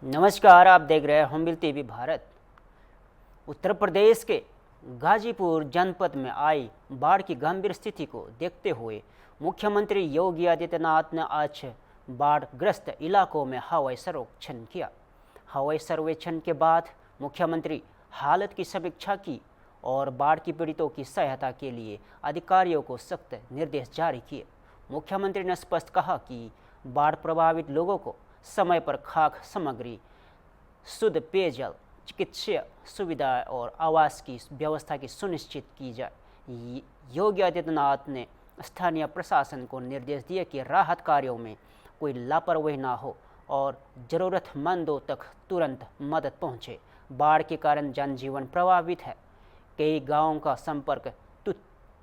नमस्कार, आप देख रहे हैं होमबिल टीवी भारत। उत्तर प्रदेश के गाजीपुर जनपद में आई बाढ़ की गंभीर स्थिति को देखते हुए मुख्यमंत्री योगी आदित्यनाथ ने आज बाढ़ग्रस्त इलाकों में हवाई सर्वेक्षण किया। हवाई सर्वेक्षण के बाद मुख्यमंत्री हालत की समीक्षा की और बाढ़ की पीड़ितों की सहायता के लिए अधिकारियों को सख्त निर्देश जारी किए। मुख्यमंत्री ने स्पष्ट कहा कि बाढ़ प्रभावित लोगों को समय पर खाद्य सामग्री, शुद्ध पेयजल, चिकित्सा सुविधाएं और आवास की व्यवस्था की सुनिश्चित की जाए। योगी आदित्यनाथ ने स्थानीय प्रशासन को निर्देश दिए कि राहत कार्यों में कोई लापरवाही ना हो और ज़रूरतमंदों तक तुरंत मदद पहुंचे। बाढ़ के कारण जनजीवन प्रभावित है, कई गांवों का संपर्क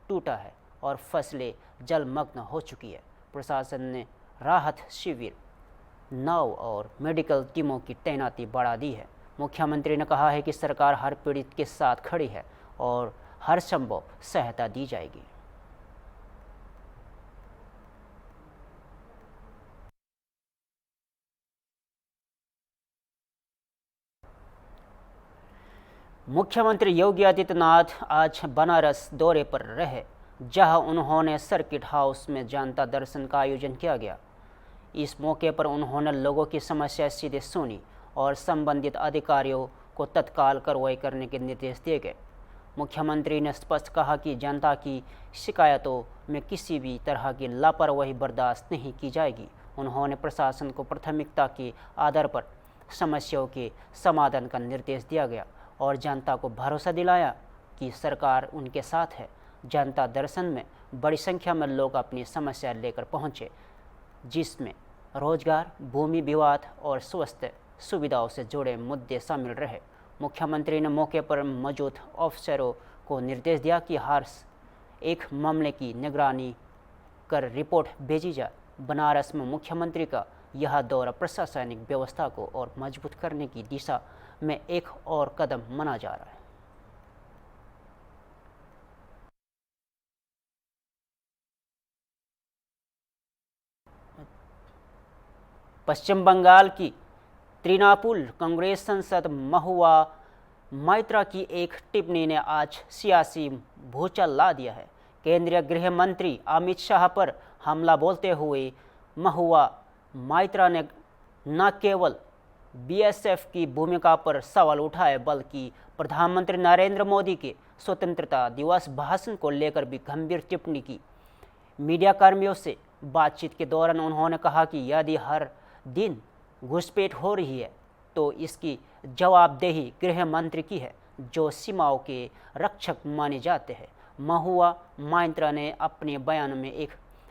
टूटा है और फसलें जलमग्न हो चुकी है। प्रशासन ने राहत शिविर, नाव और मेडिकल टीमों की तैनाती बढ़ा दी है। मुख्यमंत्री ने कहा है कि सरकार हर पीड़ित के साथ खड़ी है और हर संभव सहायता दी जाएगी। मुख्यमंत्री योगी आदित्यनाथ आज बनारस दौरे पर रहे, जहां उन्होंने सर्किट हाउस में जनता दर्शन का आयोजन किया गया। इस मौके पर उन्होंने लोगों की समस्या सीधे सुनी और संबंधित अधिकारियों को तत्काल कार्रवाई करने के निर्देश दिए गए। मुख्यमंत्री ने स्पष्ट कहा कि जनता की शिकायतों में किसी भी तरह की लापरवाही बर्दाश्त नहीं की जाएगी। उन्होंने प्रशासन को प्राथमिकता के आधार पर समस्याओं के समाधान का निर्देश दिया गया और जनता को भरोसा दिलाया कि सरकार उनके साथ है। जनता दर्शन में बड़ी संख्या में लोग अपनी समस्या लेकर पहुंचे, जिसमें रोजगार, भूमि विवाद और स्वास्थ्य सुविधाओं से जुड़े मुद्दे शामिल रहे। मुख्यमंत्री ने मौके पर मौजूद अफसरों को निर्देश दिया कि हर एक मामले की निगरानी कर रिपोर्ट भेजी जाए। बनारस में मुख्यमंत्री का यह दौरा प्रशासनिक व्यवस्था को और मजबूत करने की दिशा में एक और कदम माना जा रहा है। पश्चिम बंगाल की तृणमूल कांग्रेस सांसद महुआ मोइत्रा की एक टिप्पणी ने आज सियासी भूचाल ला दिया है। केंद्रीय गृह मंत्री अमित शाह पर हमला बोलते हुए महुआ मोइत्रा ने न केवल बीएसएफ की भूमिका पर सवाल उठाए, बल्कि प्रधानमंत्री नरेंद्र मोदी के स्वतंत्रता दिवस भाषण को लेकर भी गंभीर टिप्पणी की। मीडिया कर्मियों से बातचीत के दौरान उन्होंने कहा कि यदि हर दिन घुसपैठ हो रही है तो इसकी जवाबदेही गृह मंत्री की है, जो सीमाओं के रक्षक माने जाते हैं। महुआ मोइत्रा ने अपने बयान में एक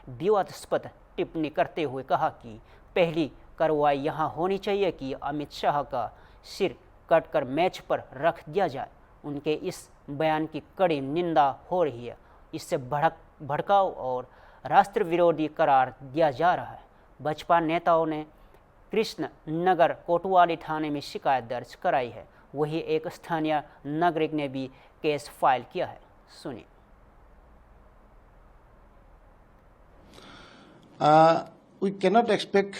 विवादास्पद टिप्पणी करते हुए कहा कि पहली कार्रवाई यहाँ होनी चाहिए कि अमित शाह का सिर कटकर मैच पर रख दिया जाए। उनके इस बयान की कड़ी निंदा हो रही है। इससे भड़काऊ और राष्ट्र विरोधी करार दिया जा रहा है। भाजपा नेताओं ने कृष्ण नगर कोतवाली थाने में शिकायत दर्ज कराई है। वही एक स्थानीय नागरिक ने भी केस फाइल किया है। सुनिए। We cannot expect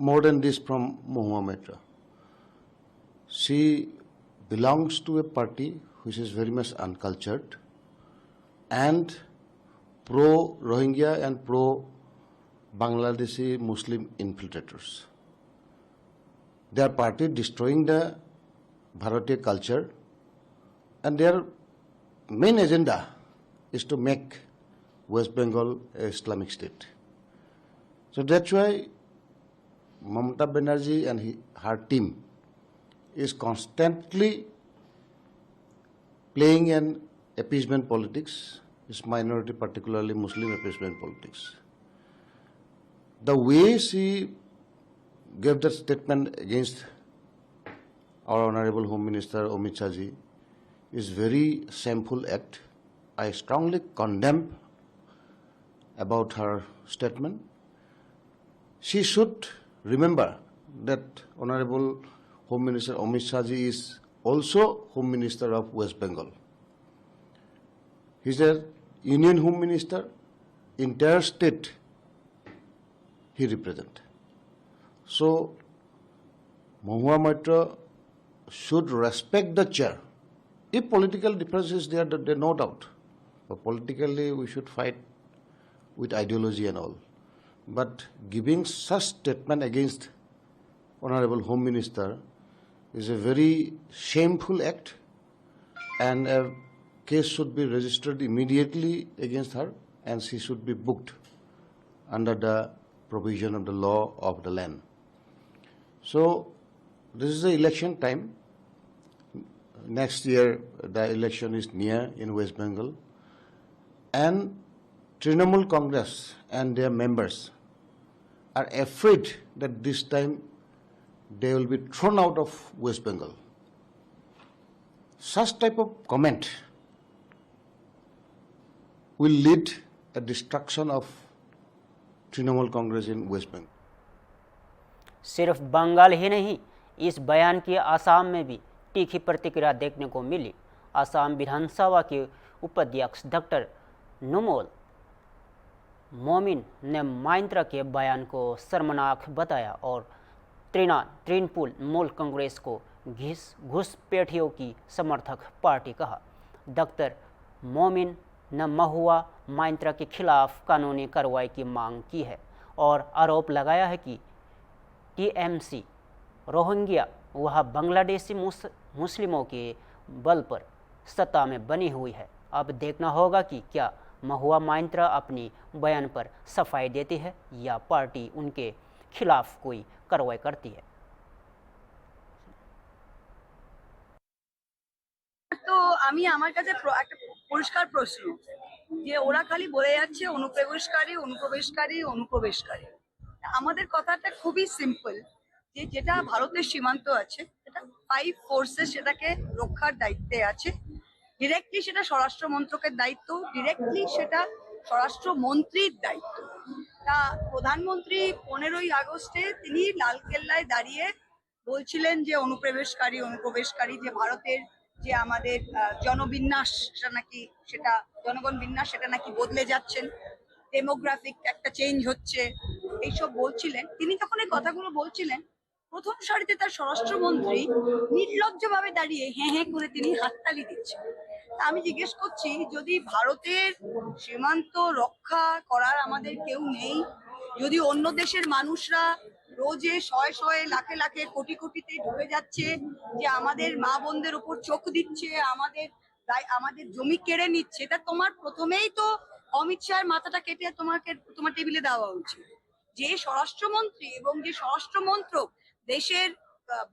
more than this from Mahua Moitra. She belongs to a party which is very much uncultured and pro-Rohingya and pro-Bangladeshi Muslim infiltrators. Their party destroying the Bharatiya culture, and their main agenda is to make West Bengal an Islamic state. So that's why Mamata Banerjee and her team is constantly playing an appeasement politics, this minority, particularly Muslim appeasement politics. The way she gave that statement against our Honorable Home Minister Amit Shah ji is very shameful act. I strongly condemn about her statement. She should remember that Honorable Home Minister Amit Shah ji is also Home Minister of West Bengal. He is a Union Home Minister, entire state he represents. So Mahua Maitra should respect the chair. If political difference is there, there no doubt. But politically, we should fight with ideology and all. But giving such statement against Honorable Home Minister is a very shameful act, and a case should be registered immediately against her, and she should be booked under the provision of the law of the land. So this is the election time. Next year the election is near in West Bengal, and Trinamool Congress and their members are afraid that this time they will be thrown out of West Bengal. Such type of comment will lead a destruction of Trinamool Congress in West Bengal. सिर्फ बंगाल ही नहीं, इस बयान की आसाम में भी तीखी प्रतिक्रिया देखने को मिली। आसाम विधानसभा के उपाध्यक्ष डॉक्टर नुमोल मोमिन ने माइंत्रा के बयान को शर्मनाक बताया और तृणमूल कांग्रेस को घुसपैठियों की समर्थक पार्टी कहा। डॉक्टर मोमिन ने महुआ माइंत्रा के खिलाफ कानूनी कार्रवाई की मांग की है और आरोप लगाया है कि टीएमसी रोहिंग्या वह बांग्लादेशी मुस्लिमों के बल पर सत्ता में बनी हुई है। अब देखना होगा कि क्या महुआ माइंत्रा अपनी बयान पर सफाई देती है या पार्टी उनके खिलाफ कोई कार्रवाई करती है। তো আমি আমার কাছে একটা পরিষ্কার প্রশ্ন যে ওরা খালি বলে যাচ্ছে অনুপ্রবেশকারী। আমাদের কথাটা খুবই সিম্পল, যে যেটা ভারতের সীমান্ত আছে সেটা 5 ফোর্সেস সেটাকে রক্ষার দায়িত্বে আছে। ডিরেক্টলি সেটা স্বরাষ্ট্র মন্ত্রকের দায়িত্ব, ডিরেক্টলি সেটা স্বরাষ্ট্রমন্ত্রীর দায়িত্ব। তা প্রধানমন্ত্রী 15ই আগস্টে তিনি লালকেল্লায় দাঁড়িয়ে বলছিলেন যে অনুপ্রবেশকারী যে ভারতের যে আমাদের জনবিন্যাস জনগণ বিন্যাস সেটা নাকি বদলে যাচ্ছেন, ডেমোগ্রাফিক একটা চেঞ্জ হচ্ছে, এইসব বলছিলেন। তিনি যখন এই কথাগুলো বলছিলেন, প্রথম সারিতে তার স্বরাষ্ট্রমন্ত্রী নির্লজ্জভাবে দাঁড়িয়ে হ্যাঁ করে তিনি হাততালি দিচ্ছেন। তা আমি জিজ্ঞেস করছি, যদি ভারতের সীমান্ত রক্ষা করার আমাদের কেউ নেই, যদি অন্য দেশের মানুষরা রোজে শয়ে লাখে কোটিতে ঢুকে যাচ্ছে, যে আমাদের মা বোনদের উপর চোখ দিচ্ছে, আমাদের জমি কেড়ে নিচ্ছে, তা তোমার প্রথমেই তো অমিত শাহের মাথাটা কেটে তোমার টেবিলে দেওয়া উচিত। যে স্বরাষ্ট্রমন্ত্রী এবং যে স্বরাষ্ট্র মন্ত্রক দেশের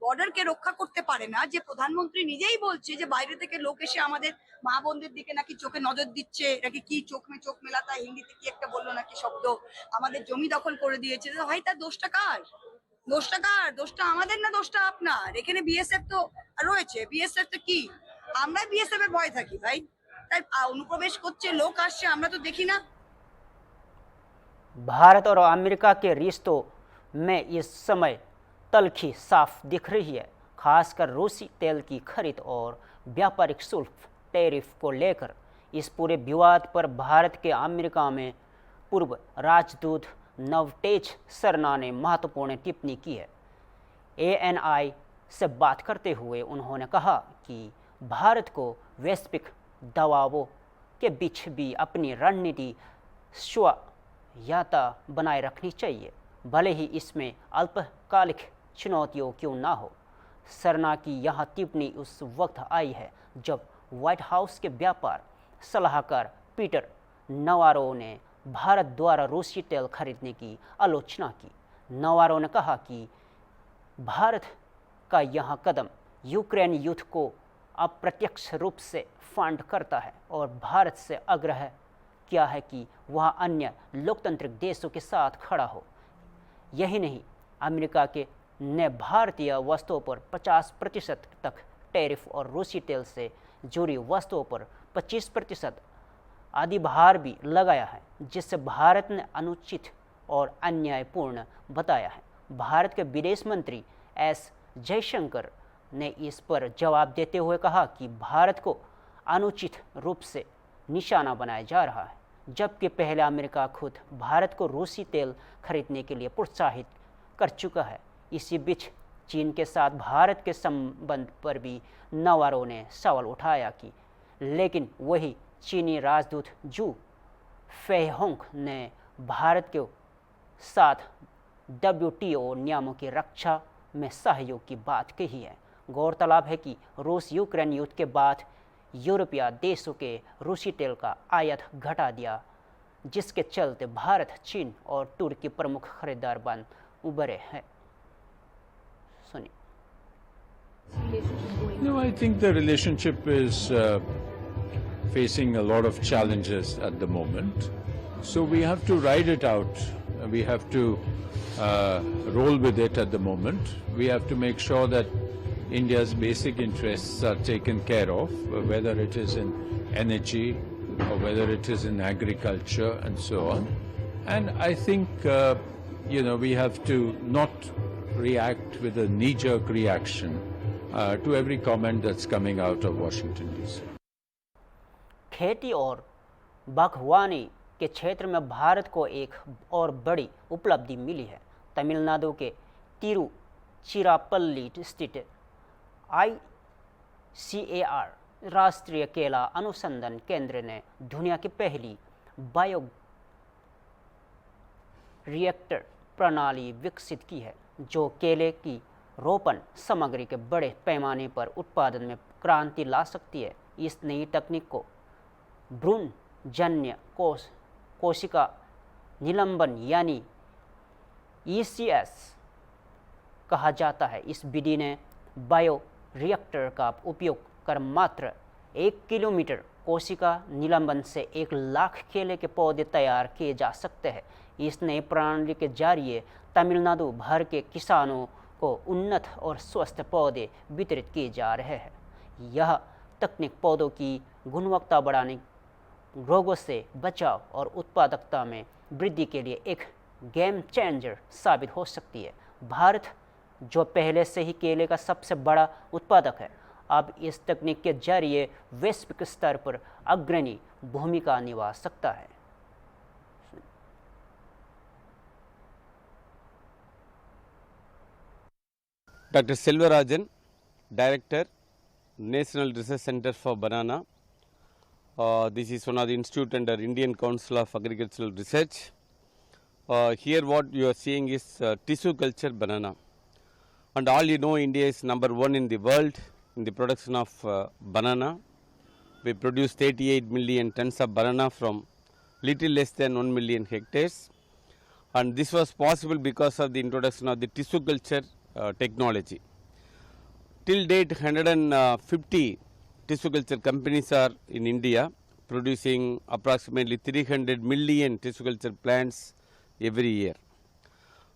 বর্ডারকে রক্ষা করতে পারে না, যে প্রধানমন্ত্রী নিজেই বলছে যে বাইরে থেকে লোক এসে আমাদের মা বোনদের দিকে নাকি চোখে নজর দিচ্ছে, নাকি কি চোখ মেলাতা হিন্দিতে কি একটা বললো নাকি শব্দ, আমাদের জমি দখল করে দিয়েছে। ভাই তার দোষটা কার? দোষটা আমাদের না দোষটা আপনার? এখানে বিএসএফ তো রয়েছে, বিএসএফ তো কি আমরা বিএসএফ এর ভয় থাকি ভাই? তাই অনুপ্রবেশ করছে, লোক আসছে, আমরা তো দেখি না। भारत और अमेरिका के रिश्तों में इस समय तल्खी साफ दिख रही है, खासकर रूसी तेल की खरीद और व्यापारिक शुल्क टैरिफ को लेकर। इस पूरे विवाद पर भारत के अमेरिका में पूर्व राजदूत नवतेज सरना ने महत्वपूर्ण टिप्पणी की है। ANI से बात करते हुए उन्होंने कहा कि भारत को वैश्विक दबावों के बीच भी अपनी रणनीति स्वायत्ता बनाए रखनी चाहिए, भले ही इसमें अल्पकालिक चुनौतियों क्यों ना हो। सरना की यह टिप्पणी उस वक्त आई है जब व्हाइट हाउस के व्यापार सलाहकार पीटर नवारो ने भारत द्वारा रूसी तेल खरीदने की आलोचना की। नवारो ने कहा कि भारत का यह कदम यूक्रेन युद्ध को अप्रत्यक्ष रूप से फंड करता है और भारत से आग्रह किया है कि वह अन्य लोकतांत्रिक देशों के साथ खड़ा हो। यही नहीं, अमेरिका ने भारतीय वस्तुओं पर 50% तक टैरिफ और रूसी तेल से जुड़ी वस्तुओं पर 25% आदि भार भी लगाया है, जिससे भारत ने अनुचित और अन्यायपूर्ण बताया है। भारत के विदेश मंत्री एस जयशंकर ने इस पर जवाब देते हुए कहा कि भारत को अनुचित रूप से निशाना बनाया जा रहा है, जबकि पहले अमेरिका खुद भारत को रूसी तेल खरीदने के लिए प्रोत्साहित कर चुका है। इसी बीच चीन के साथ भारत के संबंध पर भी नवारो ने सवाल उठाया कि लेकिन वही चीनी राजदूत जू फेहोंग ने भारत के साथ WTO नियमों की रक्षा में सहयोग की बात कही है। गौरतलब है कि रूस यूक्रेन युद्ध के बाद यूरोपीय देशों के रूसी तेल का आयात घटा दिया, जिसके चलते भारत, चीन और तुर्की प्रमुख खरीदार बन उभरे हैं। सुनिए। No, I think the relationship is facing a lot of challenges at the moment. So we have to ride it out. We have to roll with it at the moment. We have to make sure that India's basic interests are taken care of, whether it is in energy or whether it is in agriculture and so on. And I think, we have to not react with a knee-jerk reaction to every comment that's coming out of Washington, D.C. खेती और बागवानी के क्षेत्र में भारत को एक और बड़ी उपलब्धि मिली है। तमिलनाडु के तिरुचिरापल्ली स्थित ICAR राष्ट्रीय केला अनुसंधान केंद्र ने दुनिया की पहली बायो रिएक्टर प्रणाली विकसित की है, जो केले की रोपण सामग्री के बड़े पैमाने पर उत्पादन में क्रांति ला सकती है। इस नई तकनीक को भ्रूणजन्य कोशिका निलंबन यानी ECS कहा जाता है। इस विधि ने बायो रिएक्टर का उपयोग कर मात्र 1 किलोमीटर कोशिका निलंबन से 1 लाख केले के पौधे तैयार किए जा सकते हैं। इस नई प्रणाली के जरिए तमिलनाडु भर के किसानों को उन्नत और स्वस्थ पौधे वितरित किए जा रहे हैं। यह तकनीक पौधों की गुणवत्ता बढ़ाने, रोगों से बचाव और उत्पादकता में वृद्धि के लिए एक गेम चेंजर साबित हो सकती है। भारत, जो पहले से ही केले का सबसे बड़ा उत्पादक है, अब इस तकनीक के जरिए वैश्विक स्तर पर अग्रणी भूमिका निभा सकता है। Dr. Selvarajan, Director, National Research Center for Banana. This is one of the institute under Indian Council of Agricultural Research. Here what you are seeing is tissue culture banana. And all you know, India is #1 in the world in the production of banana. We produce 38 million tons of banana from little less than 1 million hectares. And this was possible because of the introduction of the tissue culture technology. Till date, 150 tissue culture companies are in India, producing approximately 300 million tissue culture plants every year.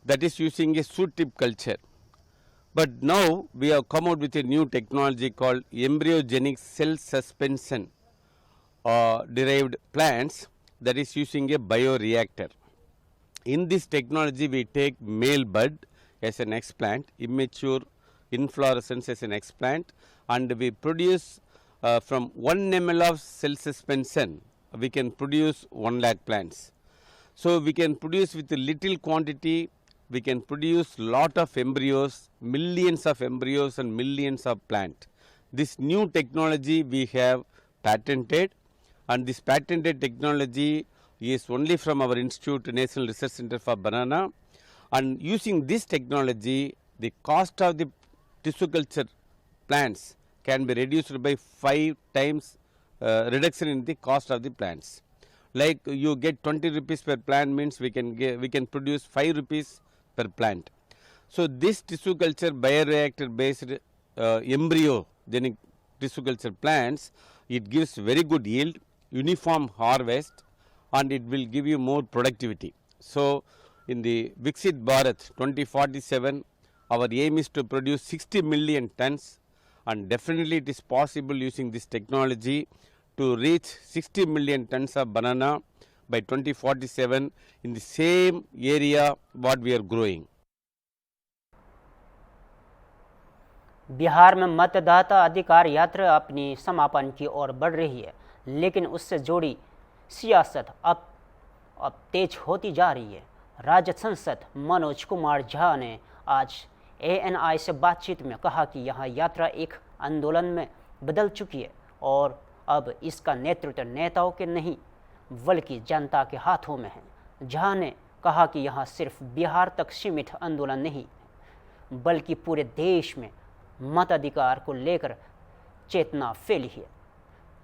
That is using a shoot tip culture. But now we have come out with a new technology called embryogenic cell suspension derived plants, that is using a bioreactor. In this technology, we take male bud as an explant, immature inflorescence as an explant, and we produce from 1 ml of cell suspension, we can produce 1 lakh plants. So we can produce with a little quantity, we can produce lot of embryos, millions of embryos and millions of plant. This new technology we have patented, and this patented technology is only from our institute, National Research Center for Banana. And using this technology, the cost of the tissue culture plants can be reduced by 5 times reduction in the cost of the plants. Like you get 20 rupees per plant means we can produce 5 rupees per plant. So this tissue culture bioreactor based embryogenic tissue culture plants, it gives very good yield, uniform harvest, and it will give you more productivity. So in the Viksit Bharat 2047, our aim is to produce 60 million tons, and definitely it is possible using this technology to reach 60 million tons of banana by 2047 in the same area what we are growing. Bihar में मतदाता अधिकार यात्रा अपनी समापन की ओर बढ़ रही है, लेकिन उससे जुड़ी सियासत अब तेज होती जा रही है। राज्य सांसद मनोज कुमार झा ने आज ANI से बातचीत में कहा कि यह यात्रा एक आंदोलन में बदल चुकी है और अब इसका नेतृत्व नेताओं के नहीं बल्कि जनता के हाथों में है। झा ने कहा कि यह सिर्फ बिहार तक सीमित आंदोलन नहीं बल्कि पूरे देश में मताधिकार को लेकर चेतना फैली है।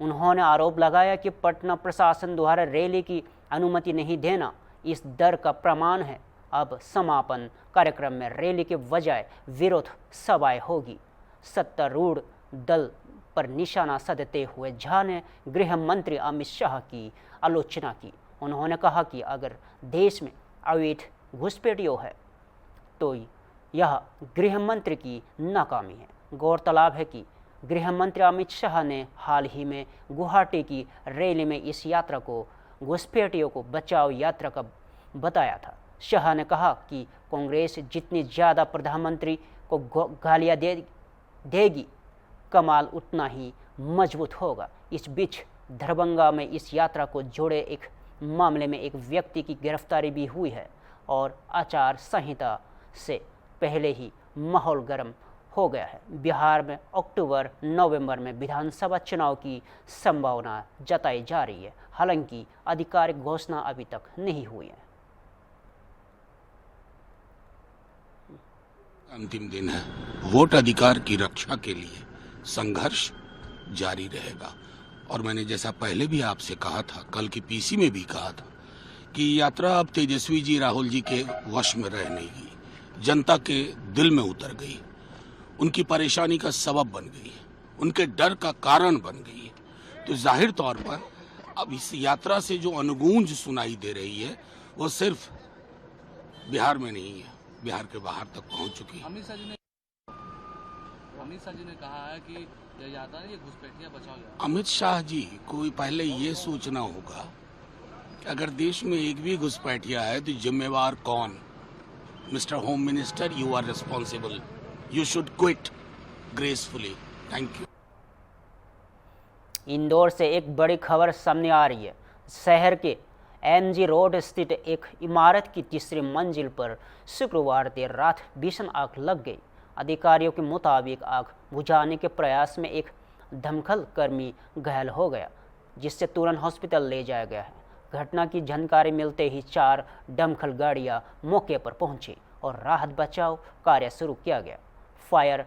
उन्होंने आरोप लगाया कि पटना प्रशासन द्वारा रैली की अनुमति नहीं देना इस डर का प्रमाण है। अब समापन कार्यक्रम में रैली के बजाय विरोध सभाएं होगी। सत्तारूढ़ दल पर निशाना साधते हुए झा ने गृह मंत्री अमित शाह की आलोचना की। उन्होंने कहा कि अगर देश में अवैध घुसपैठियों है तो यह गृह मंत्री की नाकामी है। गौरतलब है कि गृह मंत्री अमित शाह ने हाल ही में गुवाहाटी की रैली में इस यात्रा को घुसपैठियों को बचाओ यात्रा का बताया था। शाह ने कहा कि कांग्रेस जितनी ज़्यादा प्रधानमंत्री को गालियाँ देगी कमाल उतना ही मजबूत होगा। इस बीच दरभंगा में इस यात्रा को जोड़े एक मामले में एक व्यक्ति की गिरफ्तारी भी हुई है और आचार संहिता से पहले ही माहौल गर्म हो गया है। बिहार में अक्टूबर नवंबर में विधानसभा चुनाव की संभावना जताई जा रही है, हालांकि आधिकारिक घोषणा अभी तक नहीं हुई है। अंतिम दिन है। वोट अधिकार की रक्षा के लिए संघर्ष जारी रहेगा और मैंने जैसा पहले भी आपसे कहा था, कल की पीसी में भी कहा था कि यात्रा अब तेजस्वी जी राहुल जी के वश में रह नहीं गई, जनता के दिल में उतर गई, उनकी परेशानी का सबब बन गई, उनके डर का कारण बन गई। तो जाहिर तौर पर अब इस यात्रा से जो अनुगूंज सुनाई दे रही है वो सिर्फ बिहार में नहीं है, बिहार के बाहर तक पहुंच चुकी है। अमित शाह जी ने कहा है कि यह यात्रा ये घुसपैठिया बचाओ यात्रा। अमित शाह जी को पहले ये सोचना होगा कि अगर देश में एक भी घुसपैठिया है तो जिम्मेवार कौन? Mister home minister, you are responsible, you should quit gracefully. Thank you. Indore से एक बड़ी खबर सामने आ रही है। शहर के MG रोड स्थित एक इमारत की तीसरी मंजिल पर शुक्रवार देर रात भीषण आग लग गई। अधिकारियों के मुताबिक आग बुझाने के प्रयास में एक दमकल कर्मी घायल हो गया, जिससे तुरंत हॉस्पिटल ले जाया गया है। घटना की जानकारी मिलते ही 4 दमकल गाड़ियां मौके पर पहुंची और राहत बचाव कार्य शुरू किया गया। फायर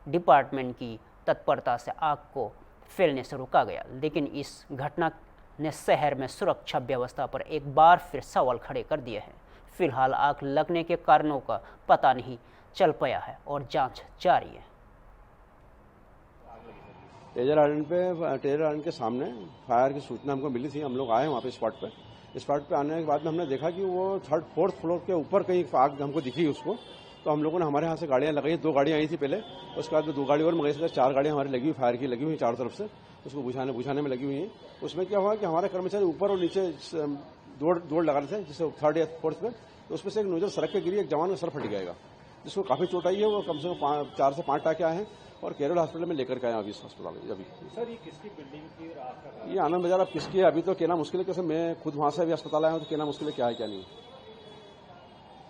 डिपार्टमेंट की तत्परता से आग को फैलने से रोका गया, लेकिन इस घटना ने शहर में सुरक्षा व्यवस्था पर एक बार फिर सवाल खड़े कर दिए हैं। फिलहाल आग लगने के कारणों का पता नहीं चल पाया है और जांच जारी है। टेजर गार्डन के सामने फायर की सूचना हमको मिली थी। हम लोग आए वहाँ पे स्पॉट पे आने के बाद में हमने देखा कि वो 3rd 4th फ्लोर के ऊपर कहीं आग हमको दिखी उसको। तो हम लोगों ने हमारे यहाँ से गाड़ियाँ लगाई, 2 गाड़ियाँ आई थी पहले, उसके बाद 2 गाड़ी और मंगाई, 4 गाड़ियाँ हमारी लगी हुई, फायर की लगी हुई चारों तरफ से, उसको बुझाने में लगी हुई हैं। उसमें क्या हुआ कि हमारे कर्मचारी ऊपर और नीचे दौड़ लगा रहे थे, जिससे 3rd या 4th पे, तो उसमें से एक नोजल सड़क पे गिरी, एक जवान का सर फट गया, जिसको काफी चोट आई है। वो कम से कम 4 से 5 टाके आए हैं और केरल हॉस्पिटल में लेकर के आए अभी इस अस्पताल में। अभी सर ये किसकी बिल्डिंग की? ये आनंद बाजार अब किसकी है अभी तो कहना मुश्किल है, क्योंकि मैं खुद वहां से अभी अस्पताल आया हूँ, तो कहना मुश्किल है क्या है क्या नहीं।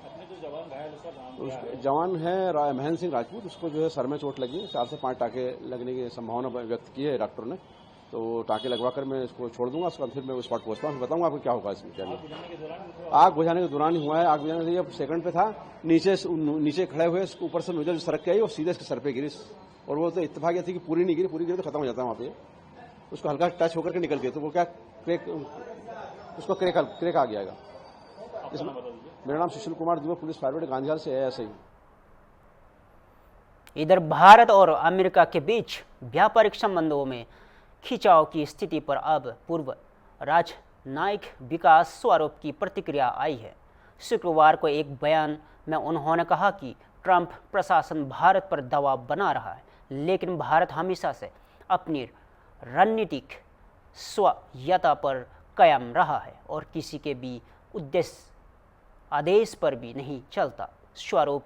अपने जो जवान घायल उसका नाम क्या है? जवान है महेंद्र सिंह राजपूत, उसको जो है सर में चोट लगी है, 4 से 5 टाके लगने की संभावना व्यक्त की है डॉक्टर ने। तो टाके लगवा कर मैं इसको छोड़ दूंगा, उसके बाद फिर मैं स्पॉट पहुंचता हूँ, बताऊंगा आपको क्या होगा इसमें क्या नहीं। आग बुझाने के दौरान ही हुआ है। आग बुझाने के लिए सेकंड पे था, नीचे खड़े हुए, ऊपर से नोजल सड़क के आई और सीधे इसके सर पे गिरी, और वो तो इत्तेफाक थी कि पूरी नहीं गिरी, पूरी गिरी तो खत्म हो जाता है वहाँ पे, उसको हल्का टच होकर के निकल गया, तो वो क्या उसको क्रेक आ गया। मेरा नाम Sushil Kumar Dubey, police fire brigade Gandhihal से है। ऐसे ही इधर भारत और अमेरिका के बीच व्यापारिक संबंधों में खिंचाव की स्थिति पर अब पूर्व राजनयिक विकास स्वरूप की प्रतिक्रिया आई है। शुक्रवार को एक बयान में उन्होंने कहा कि ट्रंप प्रशासन भारत पर दबाव बना रहा है, लेकिन भारत हमेशा से अपनी रणनीतिक स्वायत्तता पर कायम रहा है और किसी के भी आदेश पर भी नहीं चलता। स्वरूप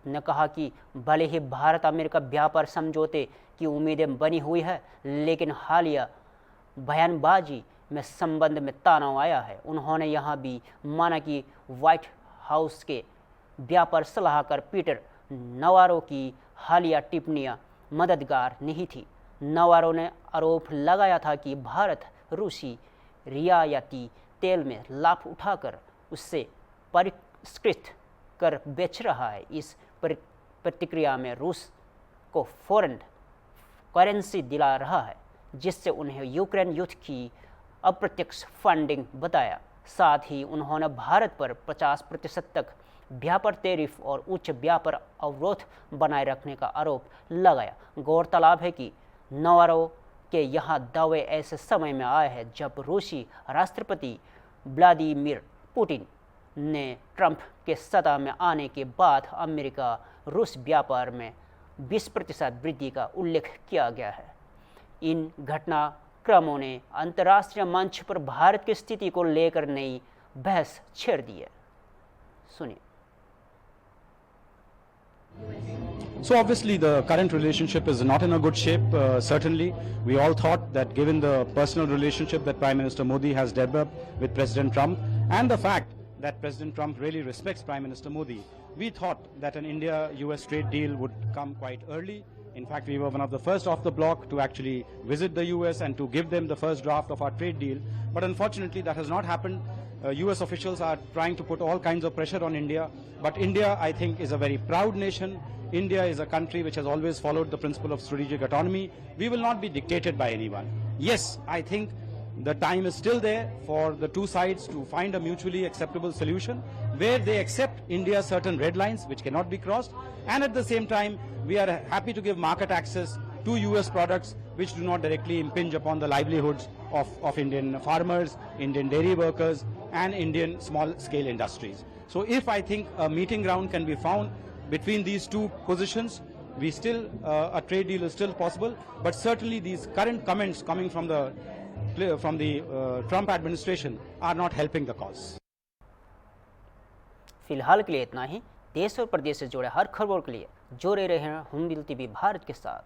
ने कहा कि भले ही भारत अमेरिका व्यापार समझौते की उम्मीदें बनी हुई है, लेकिन हालिया बयानबाजी में संबंध में तनाव आया है। उन्होंने यहां भी माना कि व्हाइट हाउस के व्यापार सलाहकार पीटर नवारो की हालिया टिप्पणियां मददगार नहीं थी। नवारो ने आरोप लगाया था कि भारत रूसी रियायती तेल में लाभ उठाकर उससे परिष्कृत कर बेच रहा है। इस प्रतिक्रिया में रूस को फॉरेन करेंसी दिला रहा है, जिससे उन्हें यूक्रेन युद्ध की अप्रत्यक्ष फंडिंग बताया। साथ ही उन्होंने भारत पर 50% तक व्यापार टैरिफ और उच्च व्यापार अवरोध बनाए रखने का आरोप लगाया। गौरतलब है कि नवारो के यहाँ दावे ऐसे समय में आए हैं जब रूसी राष्ट्रपति व्लादिमीर पुतिन ने ट्रंप के सत्ता में आने के बाद अमेरिका रूस व्यापार में 20% वृद्धि का उल्लेख किया गया है। इन घटनाक्रमों ने अंतर्राष्ट्रीय मंच पर भारत की स्थिति को लेकर नई बहस छेड़ दी है। सुनिए। So obviously the current relationship is not in a good shape. Certainly, we all thought that given the personal relationship that Prime Minister Modi has developed with President Trump and the fact that President Trump really respects Prime Minister Modi, we thought that an India-US trade deal would come quite early. In fact, we were one of the first off the block to actually visit the US and to give them the first draft of our trade deal. But unfortunately, that has not happened. US officials are trying to put all kinds of pressure on India. But India, I think, is a very proud nation. India is a country which has always followed the principle of strategic autonomy. We will not be dictated by anyone. Yes, I think the time is still there for the two sides to find a mutually acceptable solution where they accept India's certain red lines which cannot be crossed, and at the same time we are happy to give market access to US products which do not directly impinge upon the livelihoods of Indian farmers, Indian dairy workers and Indian small scale industries. So if I think a meeting ground can be found between these two positions, we still a trade deal is still possible, but certainly these current comments coming from the Trump administration are not helping the cause. फिलहाल के लिए इतना ही। देश और प्रदेश से जुड़े हर खबरों के लिए जुड़े रहें हुंबिल टीवी भारत के साथ।